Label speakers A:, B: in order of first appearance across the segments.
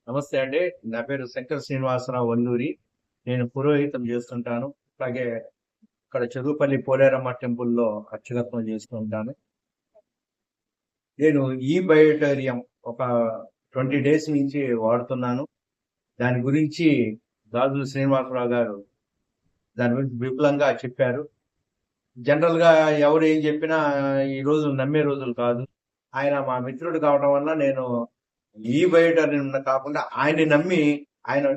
A: నమస్తే అండి. నా పేరు శంకర శ్రీనివాసరావు వల్లూరి. నేను పురోహితం చేస్తుంటాను. అలాగే ఇక్కడ చెరువుపల్లి పోలేరమ్మ టెంపుల్‌లో అర్చకత్వం చేస్తూ ఉంటాను. నేను ఈ బయోటేరియం ఒక 20 డేస్ నుంచి వాడుతున్నాను. దాని గురించి గాజుల శ్రీనివాసరావు గారు దాని గురించి విపులంగా చెప్పారు. జనరల్‌గా ఎవరు ఏం చెప్పినా ఈ రోజులు నమ్మే రోజులు కాదు. ఆయన మా మిత్రుడు కావడం వల్ల నేను ఈ బయోటేరియం కాకుండా ఆయన్ని నమ్మి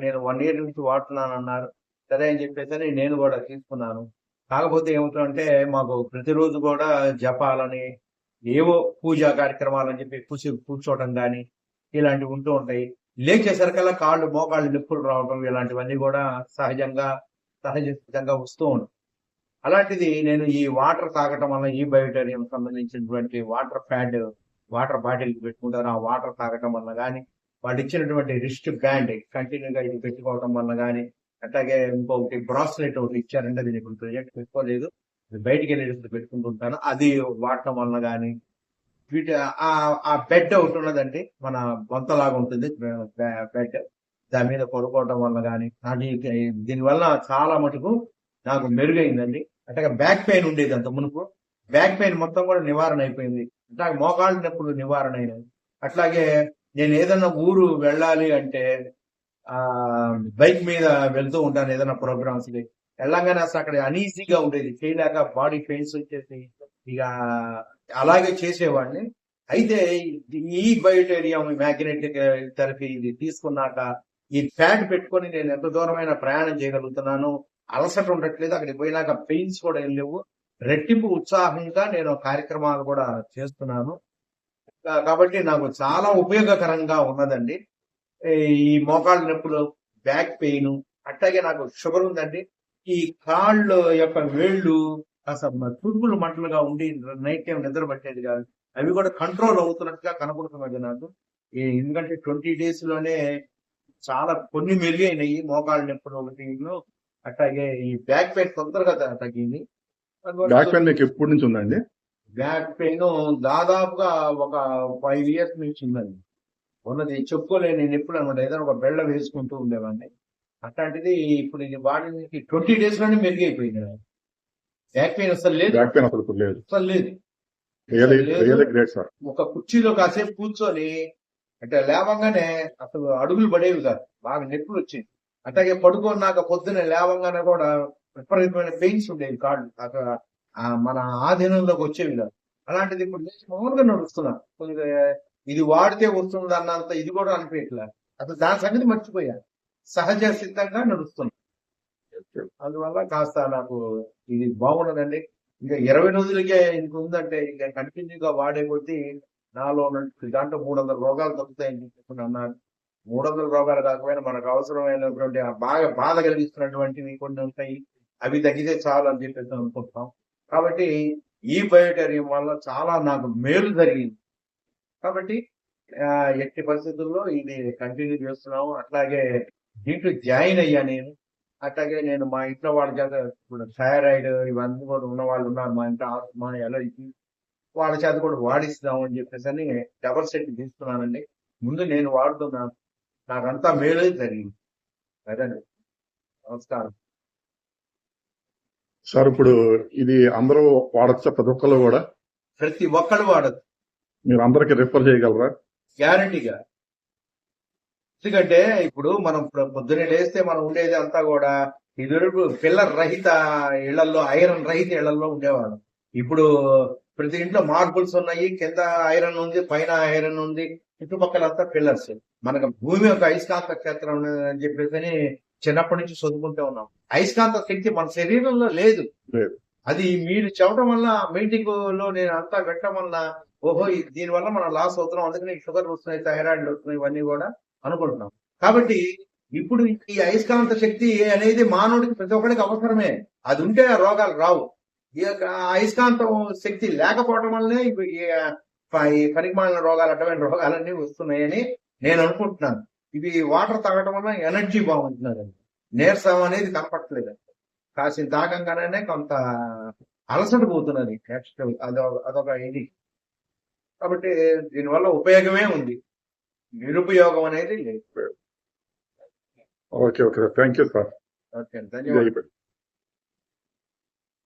A: నేను 1 ఇయర్ నుంచి వాడుతున్నానన్నారు. సరే అని చెప్పేసని నేను కూడా తీసుకున్నాను. కాకపోతే ఏమవుతుందంటే మాకు ప్రతిరోజు కూడా జపాలని, ఏవో పూజా కార్యక్రమాలని చెప్పి కూర్చోవడం కానీ ఇలాంటివి ఉంటూ ఉంటాయి. లేచేసరికల్లా మోకాళ్ళు నొప్పులు రావడం ఇలాంటివన్నీ కూడా సహజంగా వస్తూ ఉంటాయి. అలాంటిది నేను ఈ వాటర్ తాగటం వల్ల ఈ బయోటేరియం సంబంధించినటువంటి వాటర్ బాటిల్ పెట్టుకుంటారు. ఆ వాటర్ తాగటం వల్ల కానీ, వాళ్ళు ఇచ్చినటువంటి రిస్ట్ బ్యాండ్ కంటిన్యూగా ఇది పెట్టుకోవడం వల్ల కానీ, అట్లాగే ఇంకొకటి బ్రాస్లెట్ ఒకటి ఇచ్చారంటే అది ఇప్పుడు ప్రజెక్ట్ పెట్టుకోలేదు, బయటికి వెళ్ళేటప్పుడు పెట్టుకుంటుంటాను. అది వాడటం వల్ల కానీ వీటి ఆ బెడ్ ఒకటి ఉన్నదండి, మన బొంతలాగా ఉంటుంది బెడ్, దాని మీద పడుకోవడం వల్ల కానీ దీనివల్ల చాలా మటుకు నాకు మెరుగైందండి. అట్లాగే బ్యాక్ పెయిన్ ఉండేది అంత మునుపు, బ్యాక్ పెయిన్ మొత్తం కూడా నివారణ అయిపోయింది. అట్లాగే మోకాళ్ళ నొప్పులు నివారణ అయినాయి. అట్లాగే నేను ఏదన్నా ఊరు వెళ్ళాలి అంటే బైక్ మీద వెళ్తూ ఉంటాను ఏదైనా ప్రోగ్రామ్స్ కి. వెళ్ళంగానే అసలు అక్కడ అనీజీగా ఉండేది, చేయలేక బాడీ పెయిన్స్ వచ్చేసి ఇక అలాగే చేసేవాడిని. అయితే ఈ బయోటేరియం మ్యాగ్నెటిక్ థెరపీ ఇది తీసుకున్నాక ఈ ప్యాడ్ పెట్టుకొని నేను ఎంత దూరమైన ప్రయాణం చేయగలుగుతున్నాను, అలసట ఉండట్లేదు, అక్కడికి పోయినాక పెయిన్స్ కూడా ఏం లేవు, రెట్టింపు ఉత్సాహంగా నేను కార్యక్రమాలు కూడా చేస్తున్నాను. కాబట్టి నాకు చాలా ఉపయోగకరంగా ఉన్నదండి. ఈ మోకాళ్ళ నొప్పులు, బ్యాక్ పెయిన్, అట్లాగే నాకు షుగర్ ఉందండి. ఈ కాళ్ళు యొక్క వేళ్ళు అసలు తుడుపులు మంటలుగా ఉండి నైట్ టైం నిద్ర పట్టేది కాదు, అవి కూడా కంట్రోల్ అవుతున్నట్టుగా కనపడుతున్నది నాకు. ఎందుకంటే 20 డేస్ లోనే చాలా కొన్ని మెరుగైనాయి. మోకాళ్ళ నొప్పులు ఒకటి, అట్లాగే ఈ బ్యాక్ పెయిన్ తొందరగా తగ్గింది.
B: బ్యాక్ పెయిన్ మీకు ఎప్పటి నుంచి ఉందండి?
A: బ్యాక్ పెయిన్ దాదాపుగా ఒక 5 ఇయర్స్ నుంచి ఉందండి. ఉన్నది చెప్పుకోలేని నొప్పులు అనమాట. ఏదైనా ఒక బెళ్ళ వేసుకుంటూ ఉండేవాడిని. అట్లాంటిది ఇప్పుడు ఇది వాడి 20 డేస్ లోనే మెరుగైపోయింది. బ్యాక్ పెయిన్ అసలు లేదు,
B: బ్యాక్ పెయిన్ అసలు లేదు,
A: అసలు లేదు. ఒక కుర్చీలో కాసేపు కూర్చొని అంటే లేవంగానే అసలు అడుగులు పడేవి కాదు, బాగా నొప్పులు వచ్చింది. అట్లాగే పడుకున్నాక పొద్దున లేవంగానే కూడా విపరీతమైన పెయిన్స్ ఉండేవి కాళ్ళు, అక్కడ మన ఆధీనంలోకి వచ్చేవి కాదు. అలాంటిది ఇప్పుడు మామూలుగా నడుస్తున్నా. ఇది వాడితే వస్తుంది అన్నంత ఇది కూడా అనిపించలే, అసలు దాని సంగతి మర్చిపోయా, సహజ సిద్ధంగా నడుస్తున్నా. అందువల్ల కాస్త నాకు ఇది బాగున్నదండి. ఇంకా 20 రోజులకే ఇంక ఉందంటే ఇంకా కంటిన్యూగా వాడే కొద్దీ నాలో దాంట్లో 300 రోగాలు తగ్గుతాయని చెప్పి అన్నారు. 300 రోగాలు కాకపోయినా మనకు అవసరమైనటువంటి బాగా బాధ కలిగిస్తున్నటువంటివి కొన్ని ఉంటాయి, అవి తగ్గితే చాలు అని చెప్పేసి అనుకుంటాం. కాబట్టి ఈ బయోటేరియం వల్ల చాలా నాకు మేలు జరిగింది. కాబట్టి ఎట్టి పరిస్థితుల్లో ఇది కంటిన్యూ చేస్తున్నాము. అట్లాగే దీంట్లో జాయిన్ అయ్యా నేను. అట్లాగే నేను మా ఇంట్లో వాళ్ళ చేత ఇప్పుడు థైరాయిడ్ ఇవన్నీ కూడా ఉన్న వాళ్ళు ఉన్నారు మా ఇంట్లో, ఆస్మా, ఎలర్జీ, వాళ్ళ చేత కూడా వాడిస్తాము అని చెప్పేసి అని డబల్ సెట్ తీసుకున్నానండి. ముందు నేను వాడుతున్నాను, నాకంతా మేలు జరిగింది. అదండి. నమస్కారం
B: సార్. ఇప్పుడు ఇది అందరూ వాడచ్చా? ప్రతి
A: ఒక్కరు వాడచ్చు.
B: మీరు అందరికి రిఫర్ చేయగలరా?
A: గ్యారంటీగా. ఎందుకంటే ఇప్పుడు మనం పొద్దున్నే లేస్తే మనం ఉండేది అంతా కూడా ఇదివరకు పిల్లర్ రహిత ఇళ్లలో, ఐరన్ రహిత ఇళ్లలో ఉండేవాళ్ళం. ఇప్పుడు ప్రతి ఇంట్లో మార్బుల్స్ ఉన్నాయి, కింద ఐరన్ ఉంది, పైన ఐరన్ ఉంది, చుట్టుపక్కలంతా పిల్లర్స్. మనకు భూమి ఒక అయస్కాంత క్షేత్రం అని చెప్పేసి చిన్నప్పటి నుంచి చదువుకుంటూ ఉన్నాం. అయస్కాంత శక్తి మన శరీరంలో లేదు. అది మీరు చెప్పడం వల్ల మీటింగ్ లో నేను అంతా పెట్టడం వల్ల ఓహో దీని వల్ల మనం లాస్ అవుతున్నాం, అందుకని షుగర్ వస్తున్నాయి, థైరాయిడ్ వస్తున్నాయి, ఇవన్నీ కూడా అనుకుంటున్నాం. కాబట్టి ఇప్పుడు ఈ అయస్కాంత శక్తి అనేది మానవుడికి ప్రతి ఒక్కరికి అవసరమే. అది ఉంటే ఆ రోగాలు రావు. ఈ యొక్క అయస్కాంతం శక్తి లేకపోవడం వల్లనే ఈ పనికిమాలిన రోగాలు, అడ్డమైన రోగాలన్నీ వస్తున్నాయని నేను అనుకుంటున్నాను. ఇవి వాటర్ తాగడం వల్ల ఎనర్జీ బాగుంటున్నది, నీరసం అనేది కనపట్లేదు. కాసిన తాగంగానే కొంత అలసట పోతున్నది. నెక్స్ట్ అదొక ఇది. కాబట్టి దీనివల్ల ఉపయోగమే ఉంది. నిరుపయోగం అనేది లేదు.
B: Okay okay sir, thank you sir.
A: Okay,
B: ఇది
A: ధన్యవాదాలు.
B: అయిపోయింది.